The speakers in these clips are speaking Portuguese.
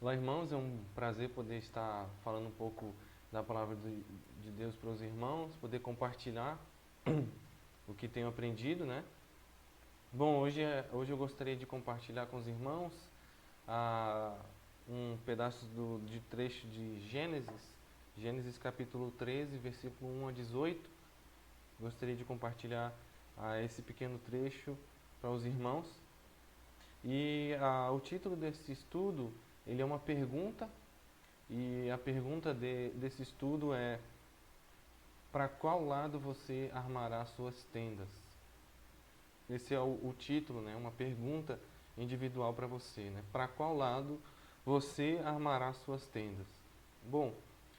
Olá, irmãos, é um prazer poder estar falando um pouco da palavra de Deus para os irmãos, poder compartilhar o que tenho aprendido, né? Bom, hoje eu gostaria de compartilhar com os irmãos ah, um pedaço de trecho de Gênesis capítulo 13, versículo 1 a 18. Gostaria de compartilhar esse pequeno trecho para os irmãos. E o título desse estudo, ele é uma pergunta. E a pergunta desse estudo é: para qual lado você armará suas tendas? Esse é o título, né? Uma pergunta individual para você, né? Para qual lado você armará suas tendas? Bom,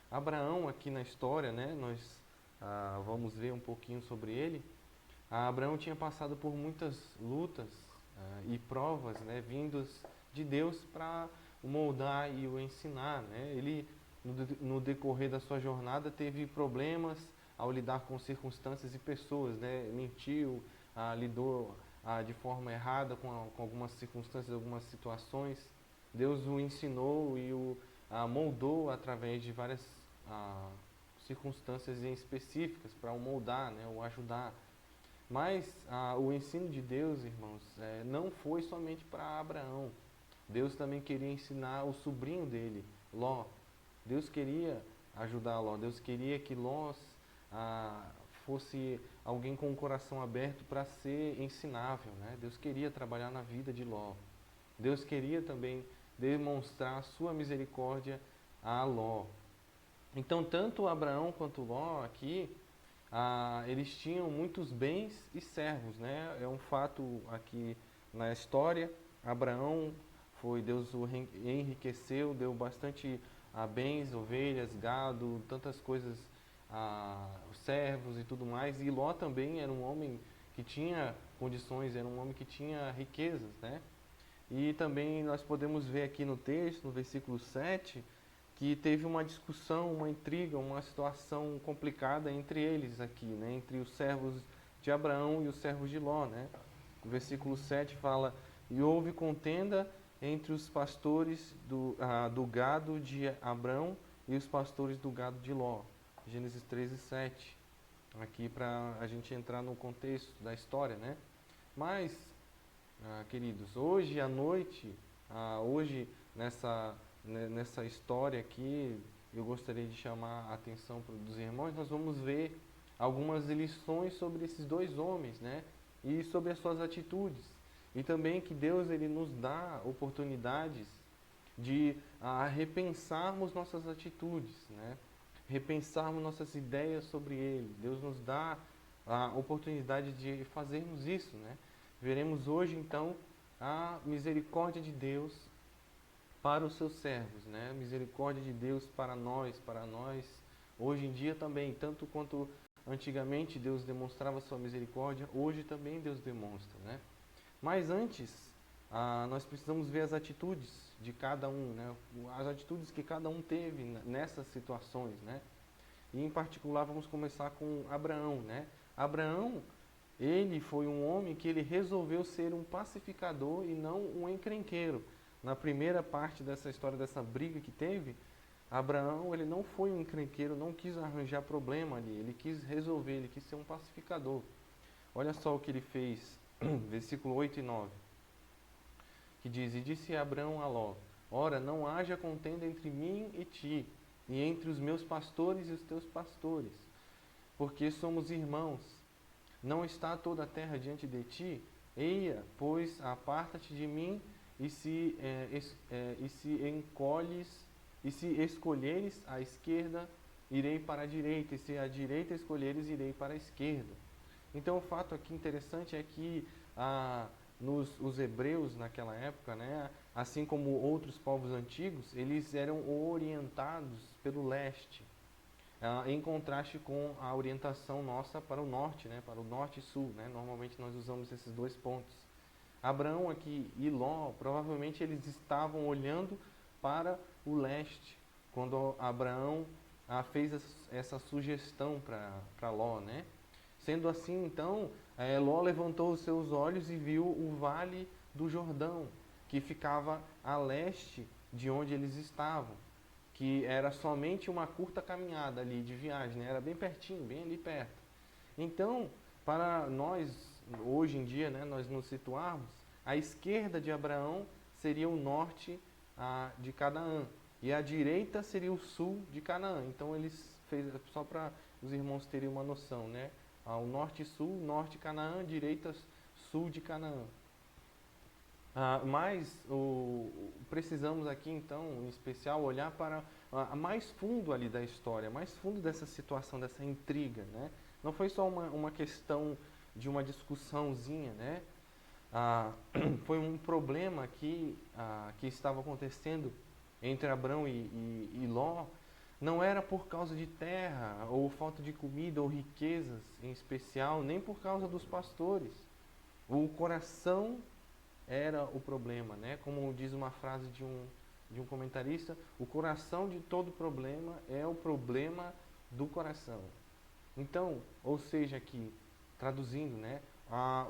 Abraão aqui na história, né? Nós vamos ver um pouquinho sobre ele. Abraão tinha passado por muitas lutas e provas, né? Vindas de Deus para o moldar e o ensinar, né? Ele, no decorrer da sua jornada, teve problemas ao lidar com circunstâncias e pessoas, né? Mentiu, lidou de forma errada com algumas circunstâncias, algumas situações. Deus o ensinou e o moldou através de várias circunstâncias específicas para o moldar, né? O ajudar. Mas o ensino de Deus, irmãos, não foi somente para Abraão. Deus também queria ensinar o sobrinho dele, Ló. Deus queria ajudar Ló. Deus queria que Ló fosse alguém com o coração aberto para ser ensinável, né? Deus queria trabalhar na vida de Ló. Deus queria também demonstrar a sua misericórdia a Ló. Então, tanto Abraão quanto Ló aqui, eles tinham muitos bens e servos, né? É um fato aqui na história. Abraão Deus o enriqueceu, deu bastante bens, ovelhas, gado, tantas coisas, servos e tudo mais. E Ló também era um homem que tinha condições, era um homem que tinha riquezas, né? E também nós podemos ver aqui no texto, no versículo 7, que teve uma discussão, uma intriga, uma situação complicada entre eles aqui, né? Entre os servos de Abraão e os servos de Ló, né? O versículo 7 fala: e houve contenda entre os pastores do gado de Abrão e os pastores do gado de Ló. Gênesis 13, 7. Aqui para a gente entrar no contexto da história, né? Mas queridos, hoje à noite, hoje nessa história aqui, eu gostaria de chamar a atenção dos irmãos. Nós vamos ver algumas lições sobre esses dois homens, né? E sobre as suas atitudes. E também que Deus ele nos dá oportunidades de repensarmos nossas atitudes, né? Repensarmos nossas ideias sobre Ele. Deus nos dá a oportunidade de fazermos isso, né? Veremos hoje então a misericórdia de Deus para os seus servos, né? Misericórdia de Deus para nós. Hoje em dia também, tanto quanto antigamente Deus demonstrava sua misericórdia, hoje também Deus demonstra, né? Mas antes, nós precisamos ver as atitudes de cada um, né? As atitudes que cada um teve nessas situações, né? E em particular vamos começar com Abraão, né? Abraão, ele foi um homem que ele resolveu ser um pacificador e não um encrenqueiro. Na primeira parte dessa história, dessa briga que teve, Abraão ele não foi um encrenqueiro, não quis arranjar problema ali, ele quis resolver, ele quis ser um pacificador. Olha só o que ele fez, versículo 8 e 9, que diz: e disse Abraão a Ló: ora, não haja contenda entre mim e ti, e entre os meus pastores e os teus pastores, porque somos irmãos. Não está toda a terra diante de ti? Eia, pois, aparta-te de mim, e se encolhes, e se escolheres a esquerda, irei para a direita, e se a direita escolheres, irei para a esquerda. Então, o fato aqui interessante é que os hebreus naquela época, né, assim como outros povos antigos, eles eram orientados pelo leste, em contraste com a orientação nossa para o norte, né, para o norte e sul, né. Normalmente nós usamos esses dois pontos. Abraão aqui e Ló, provavelmente eles estavam olhando para o leste, quando Abraão fez essa sugestão para Ló, né? Sendo assim, então, Ló levantou os seus olhos e viu o vale do Jordão, que ficava a leste de onde eles estavam, que era somente uma curta caminhada ali de viagem, né? Era bem pertinho, bem ali perto. Então, para nós, hoje em dia, né, nós nos situarmos, a esquerda de Abraão seria o norte de Canaã, e a direita seria o sul de Canaã. Então, eles fez só para os irmãos terem uma noção, né? O norte e sul, norte de Canaã, direita sul de Canaã. Mas precisamos aqui, então, em especial, olhar para mais fundo ali da história, mais fundo dessa situação, dessa intriga, né? Não foi só uma questão de uma discussãozinha, né? Foi um problema que estava acontecendo entre Abrão e Ló. Não era por causa de terra, ou falta de comida, ou riquezas em especial, nem por causa dos pastores. O coração era o problema, né? Como diz uma frase de um comentarista, o coração de todo problema é o problema do coração. Então, ou seja, aqui, traduzindo, né?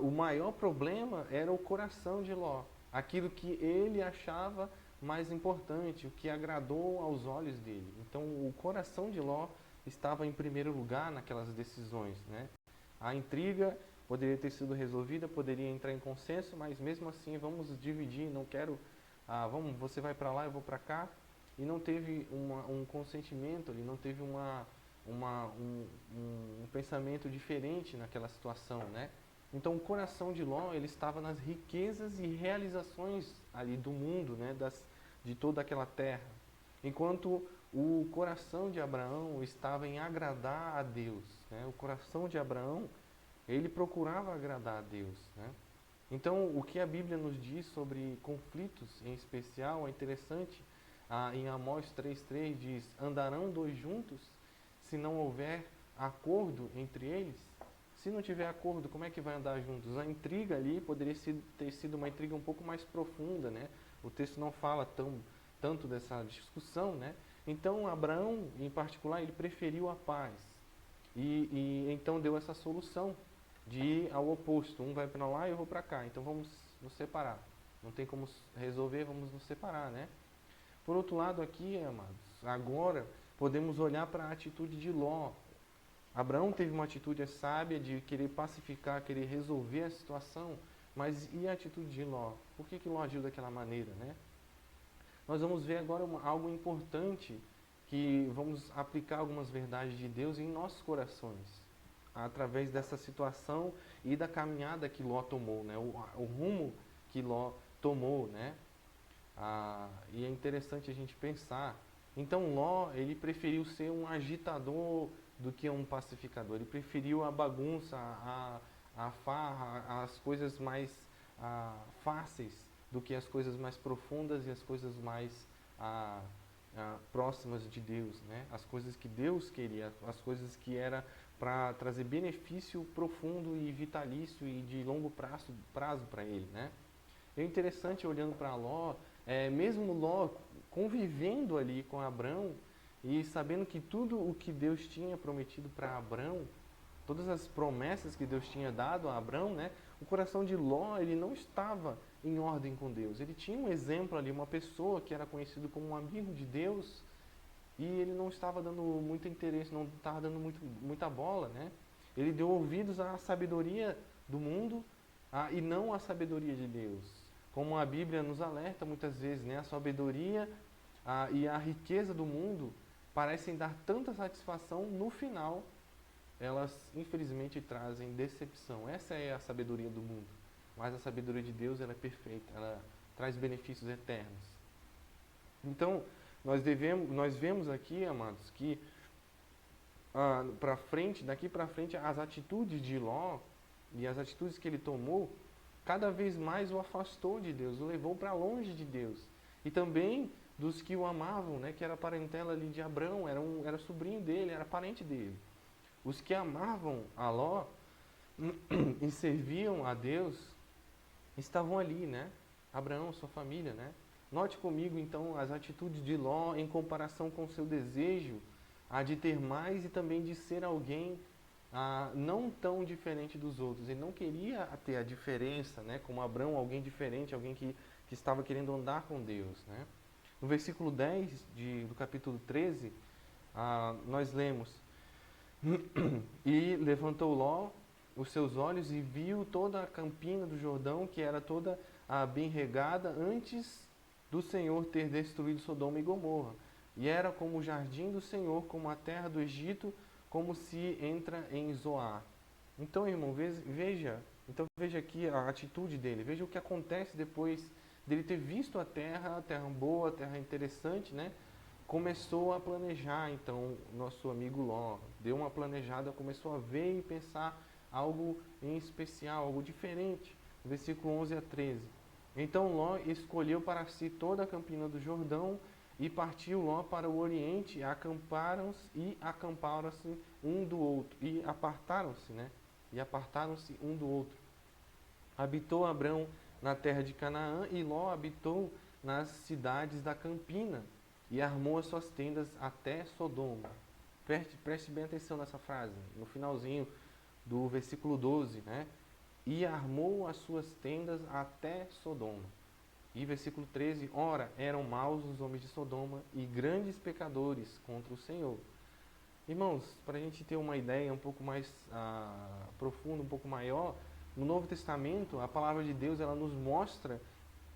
O maior problema era o coração de Ló. Aquilo que ele achava mais importante, o que agradou aos olhos dele. Então, o coração de Ló estava em primeiro lugar naquelas decisões, né? A intriga poderia ter sido resolvida, poderia entrar em consenso, mas mesmo assim vamos dividir, não quero, você vai para lá, eu vou para cá, e não teve um consentimento ali, não teve um pensamento diferente naquela situação, né? Então o coração de Ló, ele estava nas riquezas e realizações ali do mundo, né? De toda aquela terra, enquanto o coração de Abraão estava em agradar a Deus, né? O coração de Abraão, ele procurava agradar a Deus, né? Então, o que a Bíblia nos diz sobre conflitos, em especial, é interessante. Em Amós 3,3 diz: andarão dois juntos se não houver acordo entre eles? Se não tiver acordo, como é que vai andar juntos? A intriga ali poderia ter sido uma intriga um pouco mais profunda, né? O texto não fala tanto dessa discussão, né? Então, Abraão, em particular, ele preferiu a paz. E então deu essa solução de ir ao oposto. Um vai para lá e eu vou para cá. Então vamos nos separar. Não tem como resolver, vamos nos separar, né? Por outro lado aqui, amados, agora podemos olhar para a atitude de Ló. Abraão teve uma atitude sábia de querer pacificar, querer resolver a situação, mas e a atitude de Ló? Por que Ló agiu daquela maneira, né? Nós vamos ver agora algo importante, que vamos aplicar algumas verdades de Deus em nossos corações, através dessa situação e da caminhada que Ló tomou, né? O rumo que Ló tomou, né? E é interessante a gente pensar. Então Ló, ele preferiu ser um agitador do que um pacificador. Ele preferiu a bagunça, a farra, as coisas mais fáceis do que as coisas mais profundas e as coisas mais próximas de Deus, né? As coisas que Deus queria, as coisas que era para trazer benefício profundo e vitalício e de longo prazo para ele, né? É interessante, olhando para Ló, mesmo Ló convivendo ali com Abrão e sabendo que tudo o que Deus tinha prometido para Abrão, todas as promessas que Deus tinha dado a Abrão, né? O coração de Ló, ele não estava em ordem com Deus. Ele tinha um exemplo ali, uma pessoa que era conhecido como um amigo de Deus, e ele não estava dando muito interesse, não estava dando muita bola, né? Ele deu ouvidos à sabedoria do mundo e não à sabedoria de Deus. Como a Bíblia nos alerta muitas vezes, né? A sabedoria e a riqueza do mundo parecem dar tanta satisfação, no final elas infelizmente trazem decepção. Essa é a sabedoria do mundo. Mas a sabedoria de Deus, ela é perfeita, ela traz benefícios eternos. Então, nós vemos aqui, amados, que daqui para frente, as atitudes de Ló e as atitudes que ele tomou, cada vez mais o afastou de Deus, o levou para longe de Deus. E também dos que o amavam, né, que era parentela ali de Abrão, era sobrinho dele, era parente dele. Os que amavam a Ló e serviam a Deus estavam ali, né? Abraão, sua família, né? Note comigo, então, as atitudes de Ló em comparação com o seu desejo de ter mais e também de ser alguém não tão diferente dos outros. Ele não queria ter a diferença, né? Como Abraão, alguém diferente, alguém que que estava querendo andar com Deus, né? No versículo 10 do capítulo 13, nós lemos: E levantou Ló os seus olhos e viu toda a campina do Jordão, que era toda bem regada, antes do Senhor ter destruído Sodoma e Gomorra. E era como o jardim do Senhor, como a terra do Egito, como se entra em Zoar. Então, irmão, veja aqui a atitude dele, veja o que acontece depois dele ter visto a terra boa, a terra interessante, né? Começou a planejar, então, nosso amigo Ló, deu uma planejada, começou a ver e pensar algo em especial, algo diferente. Versículo 11 a 13. Então Ló escolheu para si toda a campina do Jordão e partiu Ló para o oriente, e acamparam-se um do outro, e apartaram-se, né? E apartaram-se um do outro. Habitou Abrão na terra de Canaã, e Ló habitou nas cidades da campina, e armou as suas tendas até Sodoma. Preste bem atenção nessa frase, no finalzinho do versículo 12, né? E armou as suas tendas até Sodoma. E versículo 13, ora, eram maus os homens de Sodoma e grandes pecadores contra o Senhor. Irmãos, para a gente ter uma ideia um pouco mais profunda, um pouco maior, no Novo Testamento, a palavra de Deus ela nos mostra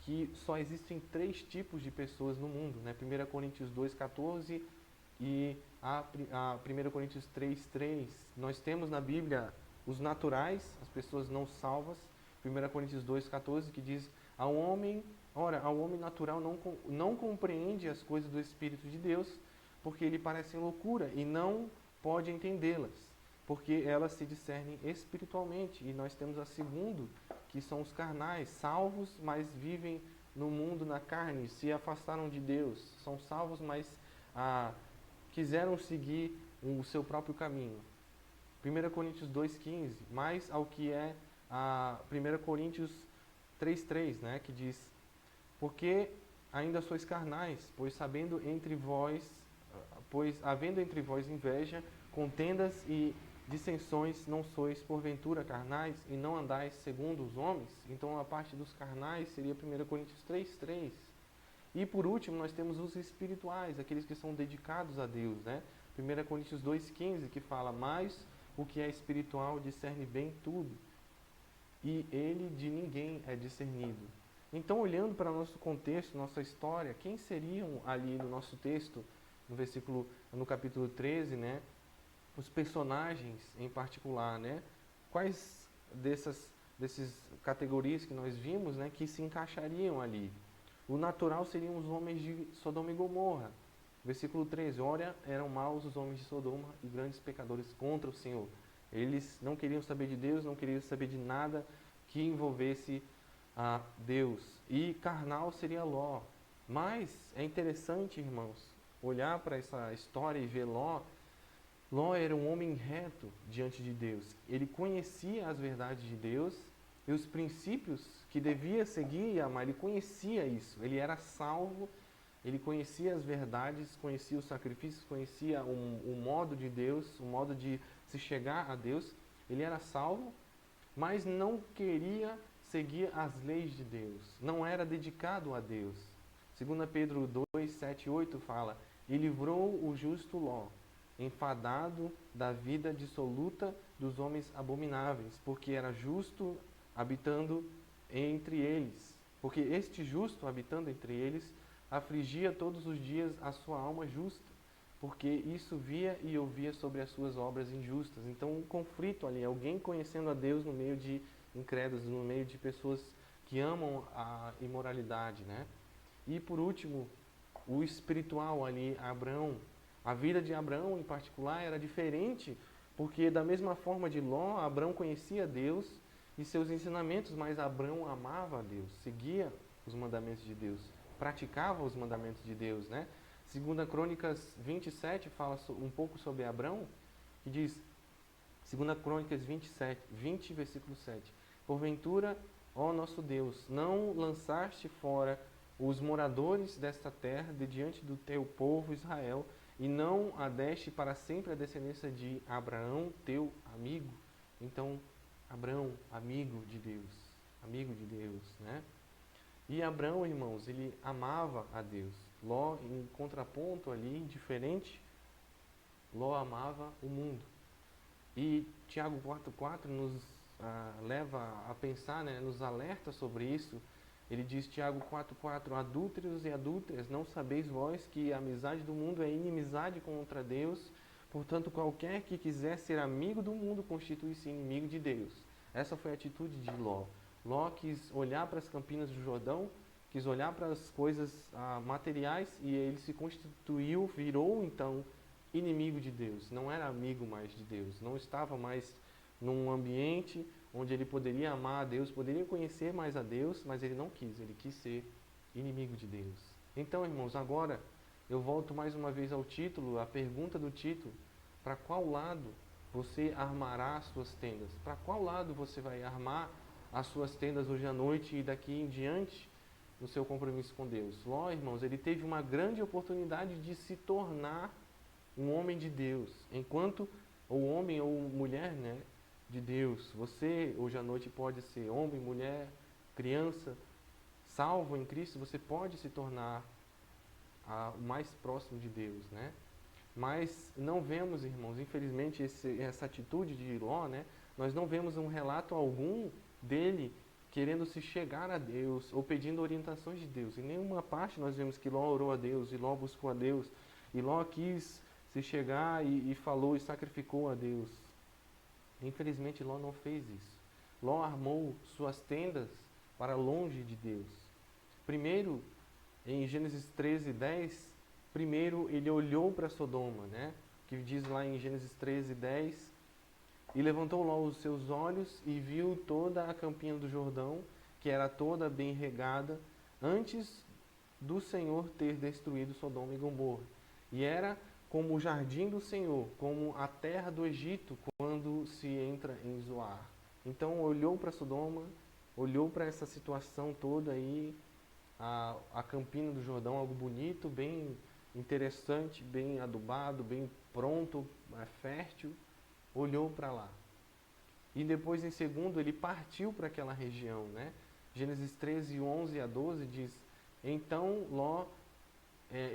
que só existem 3 tipos de pessoas no mundo, né? 1 Coríntios 2,14 e a 1 Coríntios 3,3. Nós temos na Bíblia os naturais, as pessoas não salvas. 1 Coríntios 2,14 que diz: ao homem natural não compreende as coisas do Espírito de Deus, porque lhe parecem loucura e não pode entendê-las, porque elas se discernem espiritualmente. E nós temos a segunda, que são os carnais, salvos, mas vivem no mundo, na carne, se afastaram de Deus. São salvos, mas quiseram seguir o seu próprio caminho. 1 Coríntios 2,15, mais ao que é 1 Coríntios 3,3, né, que diz: porque ainda sois carnais, pois havendo entre vós inveja, contendas e dissensões, não sois porventura carnais e não andais segundo os homens? Então a parte dos carnais seria 1 Coríntios 3,3. E por último nós temos os espirituais, aqueles que são dedicados a Deus, né? 1 Coríntios 2,15, que fala: mas o que é espiritual discerne bem tudo, e ele de ninguém é discernido. Então, olhando para o nosso contexto, nossa história, quem seriam ali no nosso texto, no capítulo 13, né? Os personagens em particular, né? Quais dessas categorias que nós vimos, né, que se encaixariam ali? O natural seriam os homens de Sodoma e Gomorra. Versículo 13, ora, eram maus os homens de Sodoma e grandes pecadores contra o Senhor. Eles não queriam saber de Deus, não queriam saber de nada que envolvesse a Deus. E carnal seria Ló. Mas é interessante, irmãos, olhar para essa história e ver Ló. Ló era um homem reto diante de Deus. Ele conhecia as verdades de Deus e os princípios que devia seguir e amar. Ele conhecia isso. Ele era salvo, ele conhecia as verdades, conhecia os sacrifícios, conhecia o modo de Deus, o modo de se chegar a Deus. Ele era salvo, mas não queria seguir as leis de Deus. Não era dedicado a Deus. 2 Pedro 2, 7 e 8 fala: e livrou o justo Ló, enfadado da vida dissoluta dos homens abomináveis, porque era justo habitando entre eles. Porque este justo habitando entre eles afligia todos os dias a sua alma justa, porque isso via e ouvia sobre as suas obras injustas. Então, um conflito ali, alguém conhecendo a Deus no meio de incrédulos, no meio de pessoas que amam a imoralidade, né? E por último, o espiritual ali, Abrão. A vida de Abrão, em particular, era diferente, porque da mesma forma de Ló, Abrão conhecia Deus e seus ensinamentos, mas Abrão amava a Deus, seguia os mandamentos de Deus, praticava os mandamentos de Deus, né? 2 Crônicas 27 fala um pouco sobre Abrão, que diz, 2 Crônicas 20, versículo 7. Porventura, ó nosso Deus, não lançaste fora os moradores desta terra de diante do teu povo Israel, e não a deste para sempre a descendência de Abraão, teu amigo? Então, Abraão, amigo de Deus, né? E Abraão, irmãos, ele amava a Deus. Ló, em contraponto ali, diferente, Ló amava o mundo. E Tiago 4,4 nos leva a pensar, né, nos alerta sobre isso. Ele diz, Tiago 4,4: Adúlteros e adúlteras, não sabeis vós que a amizade do mundo é inimizade contra Deus? Portanto, qualquer que quiser ser amigo do mundo constitui-se inimigo de Deus. Essa foi a atitude de Ló. Ló quis olhar para as campinas do Jordão, quis olhar para as coisas materiais, e ele se constituiu, virou então inimigo de Deus. Não era amigo mais de Deus. Não estava mais num ambiente onde ele poderia amar a Deus, poderia conhecer mais a Deus, mas ele não quis. Ele quis ser inimigo de Deus. Então, irmãos, agora eu volto mais uma vez ao título, a pergunta do título: para qual lado você armará as suas tendas? Para qual lado você vai armar as suas tendas hoje à noite e daqui em diante no seu compromisso com Deus? Ló, irmãos, ele teve uma grande oportunidade de se tornar um homem de Deus, enquanto o homem ou mulher, né, de Deus. Você hoje à noite pode ser homem, mulher, criança, salvo em Cristo. Você pode se tornar o mais próximo de Deus, né? Mas não vemos, irmãos, infelizmente, essa atitude de Ló, né? Nós não vemos um relato algum dele querendo se chegar a Deus ou pedindo orientações de Deus. Em nenhuma parte nós vemos que Ló orou a Deus, e Ló buscou a Deus, e Ló quis se chegar e falou e sacrificou a Deus. Infelizmente, Ló não fez isso. Ló armou suas tendas para longe de Deus. Primeiro, em Gênesis 13:10, primeiro ele olhou para Sodoma, né? Que diz lá em Gênesis 13:10, e levantou Ló os seus olhos e viu toda a campina do Jordão, que era toda bem regada, antes do Senhor ter destruído Sodoma e Gomorra. E era como o jardim do Senhor, como a terra do Egito, quando se entra em Zoar. Então olhou para Sodoma, olhou para essa situação toda aí, a campina do Jordão, algo bonito, bem interessante, bem adubado, bem pronto, fértil, olhou para lá. E depois, em segundo, ele partiu para aquela região, né? Gênesis 13:11-12 diz: Então Ló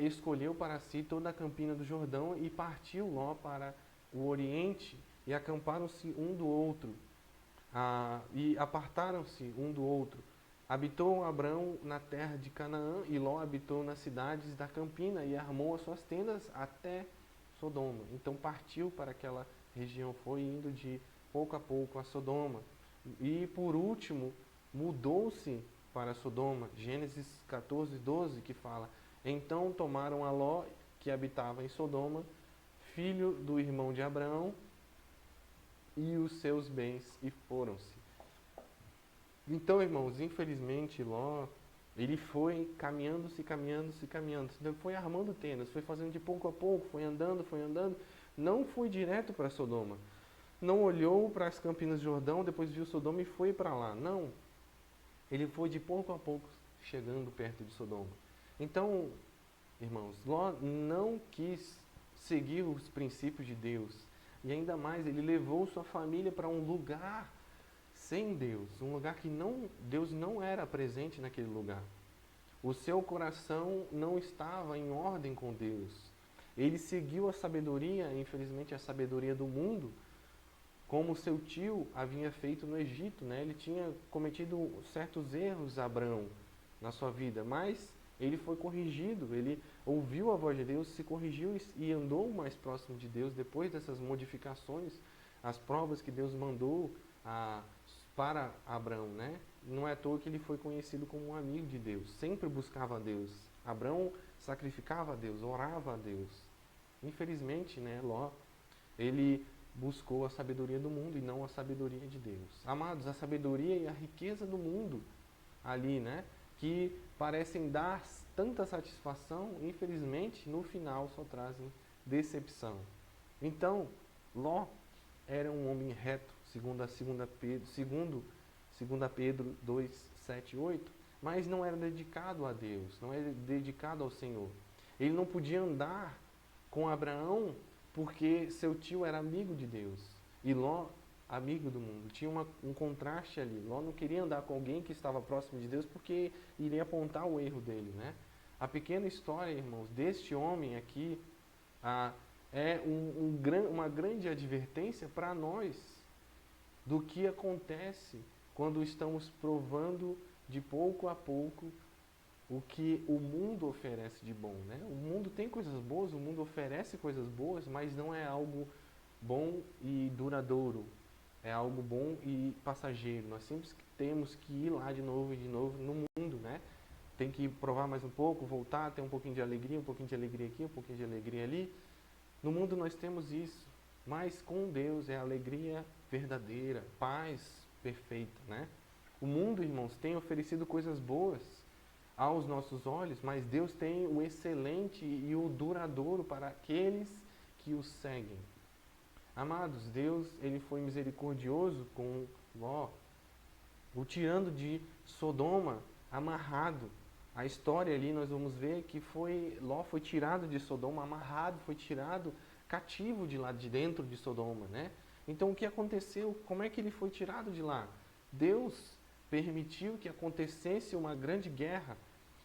escolheu para si toda a campina do Jordão e partiu Ló para o oriente, e acamparam-se um do outro, e apartaram-se um do outro. Habitou Abrão na terra de Canaã, e Ló habitou nas cidades da campina e armou as suas tendas até Sodoma. Então partiu para aquela região, foi indo de pouco a pouco a Sodoma. E por último, mudou-se para Sodoma. Gênesis 14:12, que fala: Então tomaram a Ló, que habitava em Sodoma, filho do irmão de Abraão, e os seus bens, e foram-se. Então, irmãos, infelizmente, Ló, ele foi caminhando-se. Então, foi armando tendas, foi fazendo de pouco a pouco, foi andando, não foi direto para Sodoma. Não olhou para as campinas de Jordão, depois viu Sodoma e foi para lá. Não. Ele foi de pouco a pouco chegando perto de Sodoma. Então, irmãos, Ló não quis seguir os princípios de Deus. E ainda mais, ele levou sua família para um lugar sem Deus, um lugar que Deus não era presente naquele lugar. O seu coração não estava em ordem com Deus. Ele seguiu a sabedoria, infelizmente a sabedoria do mundo, como seu tio havia feito no Egito, né? Ele tinha cometido certos erros, Abrão, na sua vida, mas ele foi corrigido, ele ouviu a voz de Deus, se corrigiu e andou mais próximo de Deus depois dessas modificações, as provas que Deus mandou para Abrão, né? Não é à toa que ele foi conhecido como um amigo de Deus, sempre buscava a Deus. Abrão sacrificava a Deus, orava a Deus. Infelizmente, né, Ló, ele buscou a sabedoria do mundo e não a sabedoria de Deus. Amados, a sabedoria e a riqueza do mundo ali, né, que parecem dar tanta satisfação, infelizmente, no final só trazem decepção. Então, Ló era um homem reto, segundo Pedro 2:7-8, mas não era dedicado a Deus, não era dedicado ao Senhor. Ele não podia andar com Abraão porque seu tio era amigo de Deus. E Ló amigo do mundo. Tinha um contraste ali. Ló não queria andar com alguém que estava próximo de Deus porque iria apontar o erro dele, né? A pequena história, irmãos, deste homem aqui é uma grande advertência para nós do que acontece quando estamos provando de pouco a pouco o que o mundo oferece de bom, né? O mundo tem coisas boas, o mundo oferece coisas boas, mas não é algo bom e duradouro. É algo bom e passageiro. Nós sempre temos que ir lá de novo e de novo no mundo, né? Tem que provar mais um pouco, voltar, ter um pouquinho de alegria, um pouquinho de alegria aqui, um pouquinho de alegria ali. No mundo nós temos isso, mas com Deus é alegria verdadeira, paz perfeita, né? O mundo, irmãos, tem oferecido coisas boas aos nossos olhos, mas Deus tem o excelente e o duradouro para aqueles que o seguem. Amados, Deus, ele foi misericordioso com Ló, o tirando de Sodoma, amarrado. A história ali nós vamos ver que Ló foi tirado de Sodoma, amarrado, foi tirado cativo de lá de dentro de Sodoma, né? Então o que aconteceu? Como é que ele foi tirado de lá? Deus permitiu que acontecesse uma grande guerra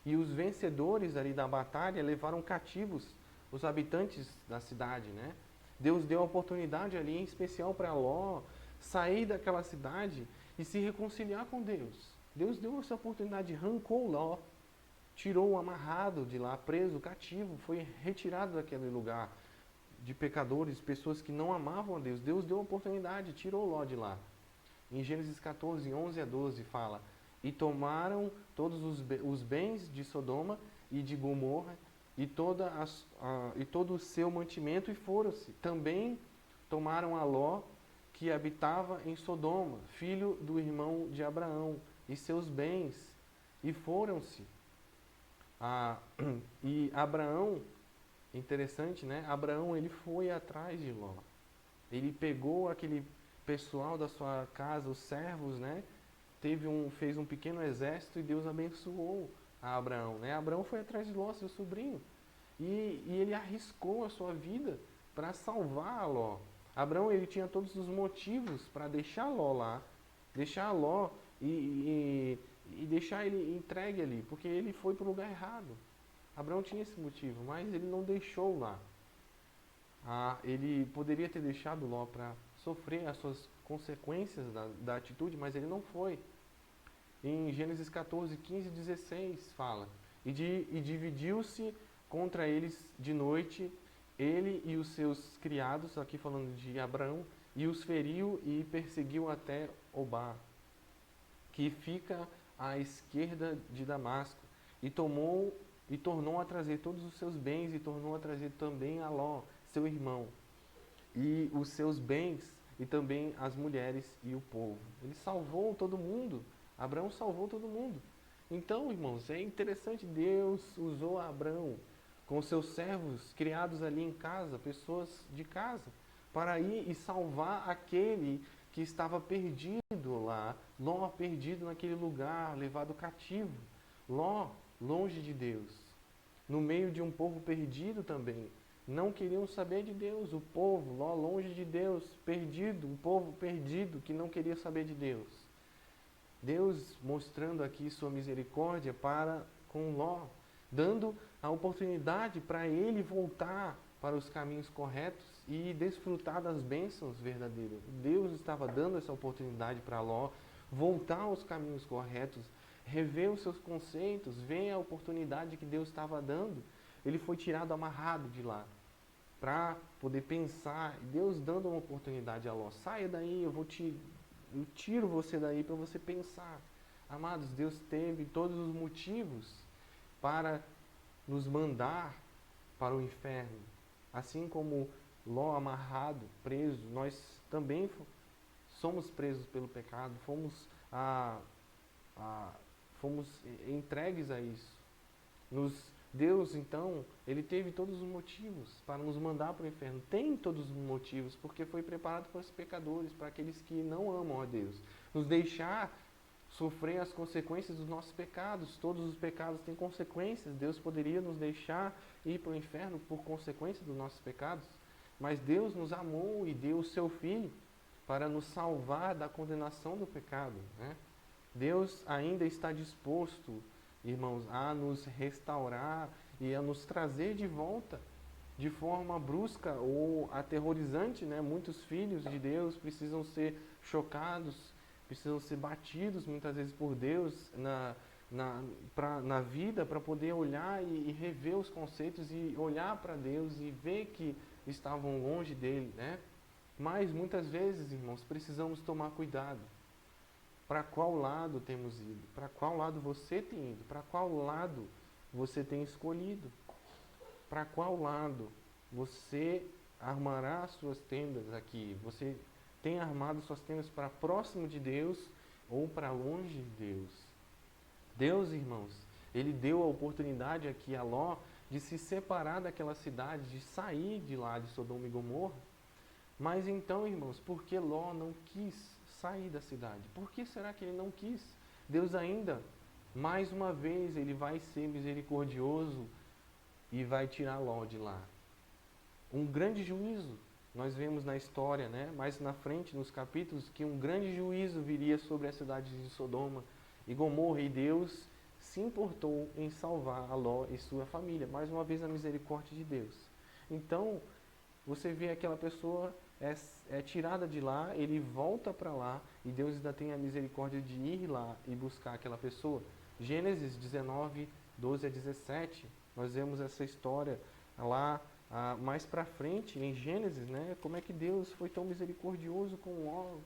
e os vencedores ali da batalha levaram cativos os habitantes da cidade, né? Deus deu a oportunidade ali, em especial para Ló, sair daquela cidade e se reconciliar com Deus. Deus deu essa oportunidade, arrancou Ló, tirou o amarrado de lá, preso, cativo, foi retirado daquele lugar de pecadores, pessoas que não amavam a Deus. Deus deu a oportunidade, tirou Ló de lá. Em Gênesis 14, 11 a 12 fala: E tomaram todos os bens de Sodoma e de Gomorra e todo o seu mantimento e foram-se. Também tomaram a Ló, que habitava em Sodoma, filho do irmão de Abraão, e seus bens, e foram-se. E Abraão, interessante, né? Abraão, ele foi atrás de Ló. Ele pegou aquele pessoal da sua casa, os servos, né? Fez um pequeno exército e Deus abençoou a Abraão, né? Abraão foi atrás de Ló, seu sobrinho, e ele arriscou a sua vida para salvar Ló. Abraão, ele tinha todos os motivos para deixar Ló lá, deixar Ló e deixar ele entregue ali, porque ele foi para o lugar errado. Abraão tinha esse motivo, mas ele não deixou lá. Ele poderia ter deixado Ló para sofrer as suas consequências da atitude, mas ele não foi. Em Gênesis 14, 15 e 16 fala: E dividiu-se contra eles de noite, ele e os seus criados, aqui falando de Abraão, e os feriu e perseguiu até Obá, que fica à esquerda de Damasco, e tornou a trazer todos os seus bens, e tornou a trazer também a Ló, seu irmão, e os seus bens, e também as mulheres e o povo. Ele salvou todo mundo. Abraão salvou todo mundo. Então, irmãos, é interessante, Deus usou Abraão com seus servos criados ali em casa, pessoas de casa, para ir e salvar aquele que estava perdido lá, Ló perdido naquele lugar, levado cativo. Ló, longe de Deus, no meio de um povo perdido também. Não queriam saber de Deus, o povo, Ló, longe de Deus, perdido, um povo perdido que não queria saber de Deus. Deus mostrando aqui sua misericórdia para com Ló, dando a oportunidade para ele voltar para os caminhos corretos e desfrutar das bênçãos verdadeiras. Deus estava dando essa oportunidade para Ló voltar aos caminhos corretos, rever os seus conceitos, ver a oportunidade que Deus estava dando. Ele foi tirado amarrado de lá para poder pensar, Deus dando uma oportunidade a Ló: saia daí, eu tiro você daí para você pensar. Amados, Deus teve todos os motivos para nos mandar para o inferno. Assim como Ló amarrado, preso, nós também somos presos pelo pecado, fomos entregues a isso. Deus, então, ele teve todos os motivos para nos mandar para o inferno. Tem todos os motivos, porque foi preparado para os pecadores, para aqueles que não amam a Deus. Nos deixar sofrer as consequências dos nossos pecados. Todos os pecados têm consequências. Deus poderia nos deixar ir para o inferno por consequência dos nossos pecados. Mas Deus nos amou e deu o seu Filho para nos salvar da condenação do pecado, né? Deus ainda está disposto, irmãos, a nos restaurar e a nos trazer de volta de forma brusca ou aterrorizante, né? Muitos filhos de Deus precisam ser chocados, precisam ser batidos muitas vezes por Deus na vida para poder olhar e rever os conceitos e olhar para Deus e ver que estavam longe dele, né? Mas muitas vezes, irmãos, precisamos tomar cuidado. Para qual lado temos ido? Para qual lado você tem ido? Para qual lado você tem escolhido? Para qual lado você armará suas tendas aqui? Você tem armado suas tendas para próximo de Deus ou para longe de Deus? Deus, irmãos, ele deu a oportunidade aqui a Ló de se separar daquela cidade, de sair de lá de Sodoma e Gomorra. Mas então, irmãos, por que Ló não quis sair da cidade? Por que será que ele não quis? Deus ainda, mais uma vez, ele vai ser misericordioso e vai tirar Ló de lá. Um grande juízo, nós vemos na história, né? Mais na frente, nos capítulos, que um grande juízo viria sobre a cidade de Sodoma e Gomorra, e Deus se importou em salvar a Ló e sua família. Mais uma vez, a misericórdia de Deus. Então, você vê aquela pessoa é tirada de lá, ele volta para lá e Deus ainda tem a misericórdia de ir lá e buscar aquela pessoa. Gênesis 19, 12 a 17, nós vemos essa história lá mais para frente em Gênesis, né? Como é que Deus foi tão misericordioso com Ló,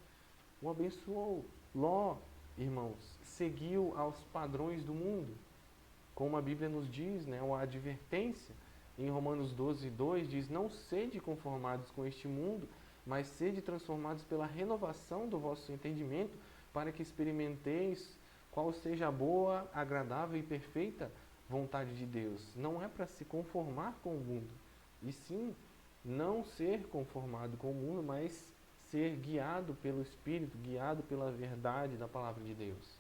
o abençoou. Ló, irmãos, seguiu aos padrões do mundo, como a Bíblia nos diz, né? Uma advertência. Em Romanos 12, 2 diz: não sede conformados com este mundo, mas sede transformados pela renovação do vosso entendimento, para que experimenteis qual seja a boa, agradável e perfeita vontade de Deus. Não é para se conformar com o mundo, e sim não ser conformado com o mundo, mas ser guiado pelo Espírito, guiado pela verdade da palavra de Deus.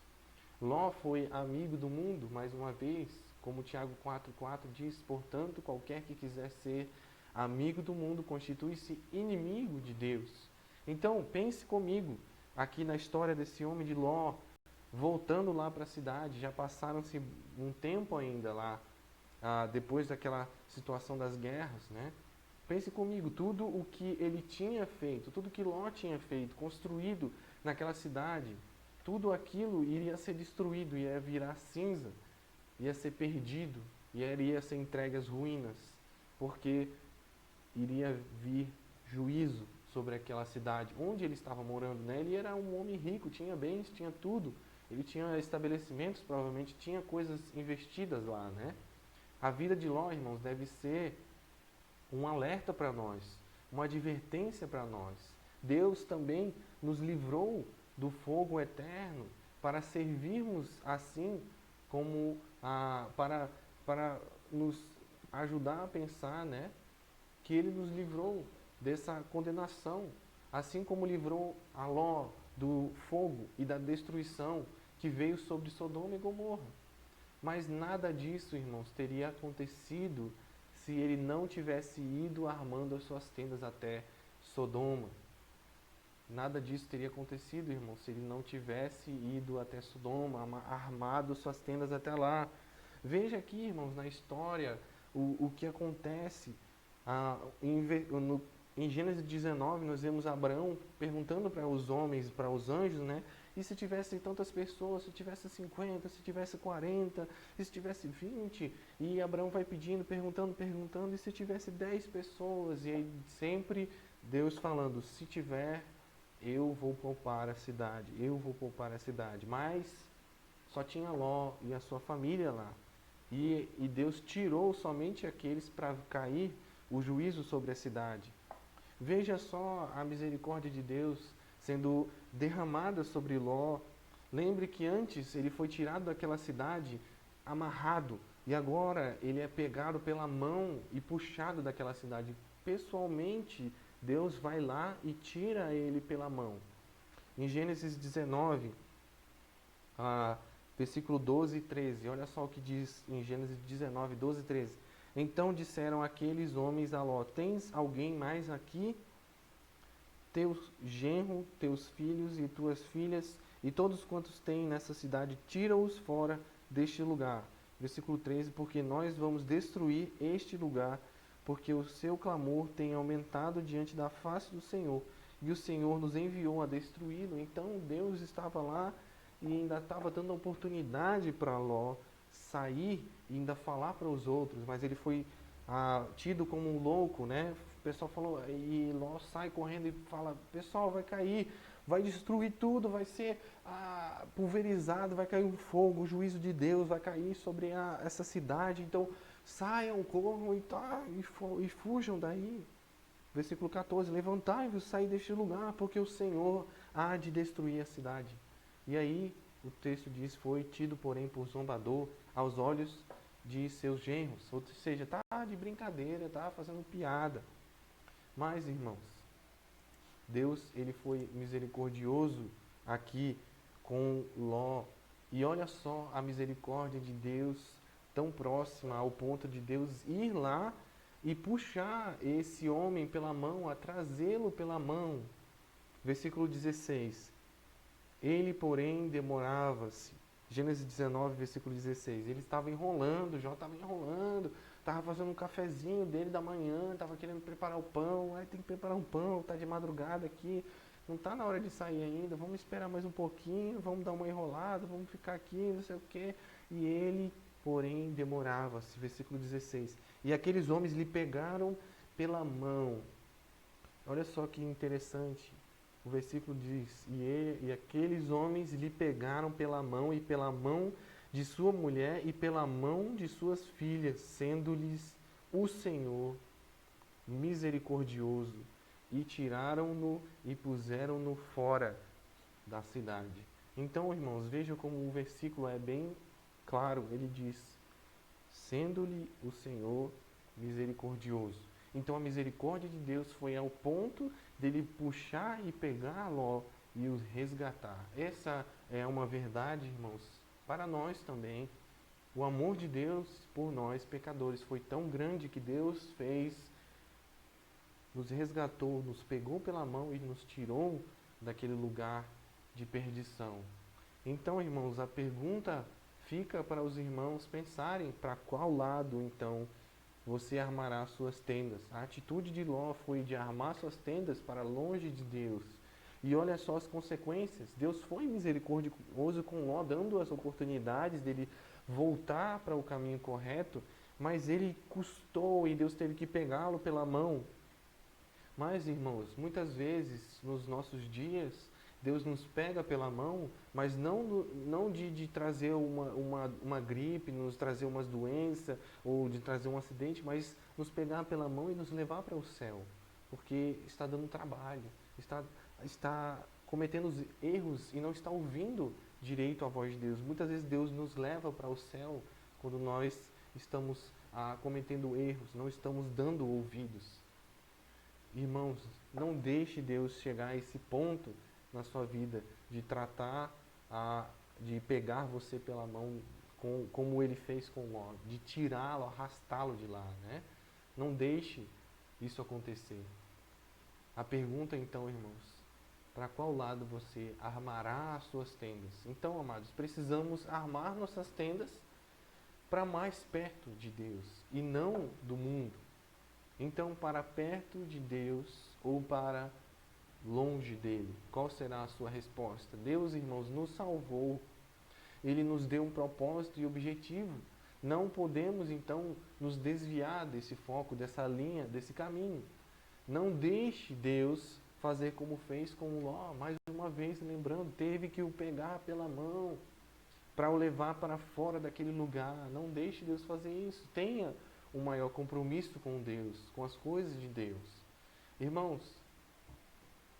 Ló foi amigo do mundo, mais uma vez, como Tiago 4,4 diz: portanto, qualquer que quiser ser amigo do mundo constitui-se inimigo de Deus. Então, pense comigo aqui na história desse homem de Ló, voltando lá para a cidade. Já passaram-se um tempo ainda lá, depois daquela situação das guerras, né? Pense comigo, tudo o que ele tinha feito, tudo que Ló tinha feito, construído naquela cidade, tudo aquilo iria ser destruído, ia virar cinza, ia ser perdido, e iria ser entregue às ruínas, porque iria vir juízo sobre aquela cidade onde ele estava morando, né? Ele era um homem rico, tinha bens, tinha tudo, ele tinha estabelecimentos, provavelmente tinha coisas investidas lá, né? A vida de Ló, irmãos, deve ser um alerta para nós, uma advertência para nós. Deus também nos livrou do fogo eterno para servirmos assim como para nos ajudar a pensar, né, que Ele nos livrou dessa condenação, assim como livrou a Ló do fogo e da destruição que veio sobre Sodoma e Gomorra. Mas nada disso, irmãos, teria acontecido se ele não tivesse ido armando as suas tendas até Sodoma. Nada disso teria acontecido, irmão, se ele não tivesse ido até Sodoma, armado suas tendas até lá. Veja aqui, irmãos, na história, o que acontece. Em Gênesis 19, nós vemos Abraão perguntando para os homens, para os anjos, né? E se tivesse tantas pessoas, se tivesse 50, se tivesse 40, e se tivesse 20? E Abraão vai pedindo, perguntando, e se tivesse 10 pessoas? E aí sempre Deus falando: se tiver, eu vou poupar a cidade, eu vou poupar a cidade. Mas só tinha Ló e a sua família lá. E Deus tirou somente aqueles para cair o juízo sobre a cidade. Veja só a misericórdia de Deus sendo derramada sobre Ló. Lembre que antes ele foi tirado daquela cidade amarrado, e agora ele é pegado pela mão e puxado daquela cidade. Pessoalmente, Deus vai lá e tira ele pela mão. Em Gênesis 19, versículo 12 e 13, olha só o que diz em Gênesis 19, 12 e 13. Então disseram aqueles homens a Ló: tens alguém mais aqui teu genro, teus filhos e tuas filhas, e todos quantos têm nessa cidade, tira-os fora deste lugar. Versículo 13, porque nós vamos destruir este lugar, porque o seu clamor tem aumentado diante da face do Senhor, e o Senhor nos enviou a destruí-lo. Então Deus estava lá e ainda estava dando a oportunidade para Ló sair e ainda falar para os outros, mas ele foi tido como um louco, né? O pessoal falou, e Ló sai correndo e fala, pessoal, vai cair, vai destruir tudo, vai ser pulverizado, vai cair um fogo, o juízo de Deus vai cair sobre essa cidade, então saiam, corram e fujam daí. Versículo 14, levantai-vos, saí deste lugar, porque o Senhor há de destruir a cidade. E aí, o texto diz, foi tido, porém, por zombador aos olhos de seus genros. Ou seja, tá de brincadeira, tá fazendo piada. Mas, irmãos, Deus, ele foi misericordioso aqui com Ló. E olha só a misericórdia de Deus tão próxima ao ponto de Deus ir lá e puxar esse homem pela mão, a trazê-lo pela mão. Versículo 16. Ele, porém, demorava-se. Gênesis 19, versículo 16. Ele estava enrolando, Jó estava enrolando, estava fazendo um cafezinho dele da manhã, estava querendo preparar o pão. Aí tem que preparar um pão, está de madrugada aqui, não está na hora de sair ainda, vamos esperar mais um pouquinho, vamos dar uma enrolada, vamos ficar aqui, não sei o quê. E ele, porém, demorava-se. Versículo 16. E aqueles homens lhe pegaram pela mão. Olha só que interessante. O versículo diz, e aqueles homens lhe pegaram pela mão e pela mão de sua mulher e pela mão de suas filhas, sendo-lhes o Senhor misericordioso, e tiraram-no e puseram-no fora da cidade. Então, irmãos, vejam como o versículo é bem claro. Ele diz, sendo-lhe o Senhor misericordioso. Então a misericórdia de Deus foi ao ponto dele puxar e pegar Ló e os resgatar. Essa é uma verdade, irmãos, para nós também. O amor de Deus por nós, pecadores, foi tão grande que Deus nos resgatou, nos pegou pela mão e nos tirou daquele lugar de perdição. Então, irmãos, a pergunta fica para os irmãos pensarem para qual lado, então, você armará suas tendas. A atitude de Ló foi de armar suas tendas para longe de Deus. E olha só as consequências. Deus foi misericordioso com Ló, dando as oportunidades dele voltar para o caminho correto, mas ele custou e Deus teve que pegá-lo pela mão. Mas, irmãos, muitas vezes nos nossos dias, Deus nos pega pela mão, mas não de trazer uma gripe, nos trazer umas doenças, ou de trazer um acidente, mas nos pegar pela mão e nos levar para o céu. Porque está dando trabalho, está cometendo erros e não está ouvindo direito a voz de Deus. Muitas vezes Deus nos leva para o céu quando nós estamos cometendo erros, não estamos dando ouvidos. Irmãos, não deixe Deus chegar a esse ponto na sua vida de tratar, de pegar você pela mão, como ele fez com Ló, de tirá-lo, arrastá-lo de lá, né? Não deixe isso acontecer. A pergunta então, irmãos, para qual lado você armará as suas tendas? Então, amados, precisamos armar nossas tendas para mais perto de Deus e não do mundo. Então, para perto de Deus ou para longe dele? Qual será a sua resposta? Deus, irmãos, nos salvou. Ele nos deu um propósito e objetivo. Não podemos, então, nos desviar desse foco, dessa linha, desse caminho. Não deixe Deus fazer como fez com Ló. Mais uma vez, lembrando, teve que o pegar pela mão para o levar para fora daquele lugar. Não deixe Deus fazer isso. Tenha um maior compromisso com Deus, com as coisas de Deus. Irmãos,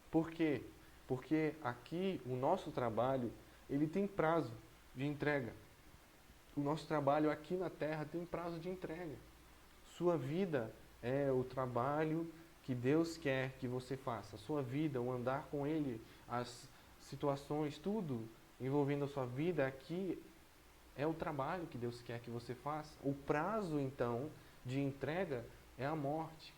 por quê? Porque aqui o nosso trabalho, ele tem prazo de entrega. O nosso trabalho aqui na terra tem prazo de entrega. Sua vida é o trabalho que Deus quer que você faça. A sua vida, o andar com Ele, as situações, tudo envolvendo a sua vida aqui é o trabalho que Deus quer que você faça. O prazo, então, de entrega é a morte.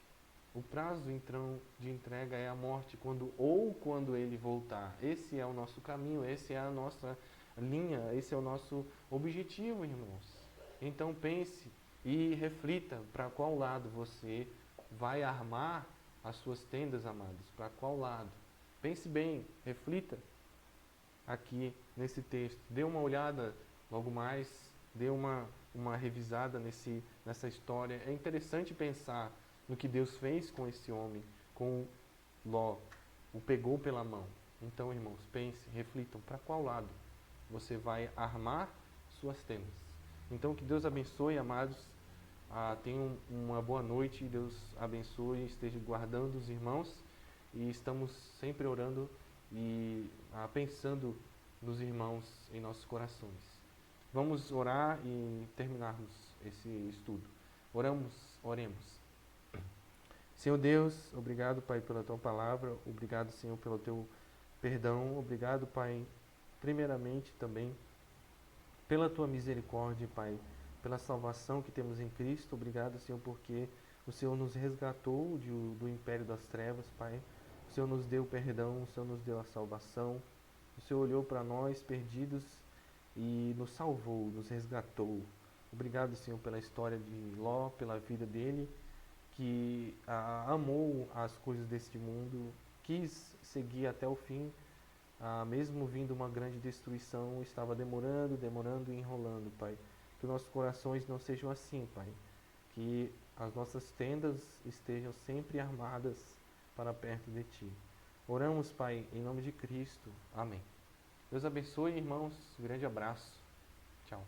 O prazo então de entrega é a morte, quando ele voltar. Esse é o nosso caminho, essa é a nossa linha, esse é o nosso objetivo, irmãos. Então pense e reflita para qual lado você vai armar as suas tendas, amados. Para qual lado? Pense bem, reflita aqui nesse texto. Dê uma olhada logo mais, dê uma revisada nessa história. É interessante pensar no que Deus fez com esse homem, com Ló, o pegou pela mão. Então, irmãos, pense, reflitam, para qual lado você vai armar suas tendas. Então, que Deus abençoe, amados. Tenham uma boa noite, Deus abençoe, esteja guardando os irmãos e estamos sempre orando e pensando nos irmãos em nossos corações. Vamos orar e terminarmos esse estudo. Oremos. Senhor Deus, obrigado, Pai, pela Tua palavra, obrigado, Senhor, pelo Teu perdão, obrigado, Pai, primeiramente também pela Tua misericórdia, Pai, pela salvação que temos em Cristo, obrigado, Senhor, porque o Senhor nos resgatou do império das trevas, Pai, o Senhor nos deu perdão, o Senhor nos deu a salvação, o Senhor olhou para nós perdidos e nos salvou, nos resgatou. Obrigado, Senhor, pela história de Ló, pela vida dele, que amou as coisas deste mundo, quis seguir até o fim, mesmo vindo uma grande destruição, estava demorando e enrolando, Pai. Que nossos corações não sejam assim, Pai. Que as nossas tendas estejam sempre armadas para perto de Ti. Oramos, Pai, em nome de Cristo. Amém. Deus abençoe, irmãos. Um grande abraço. Tchau.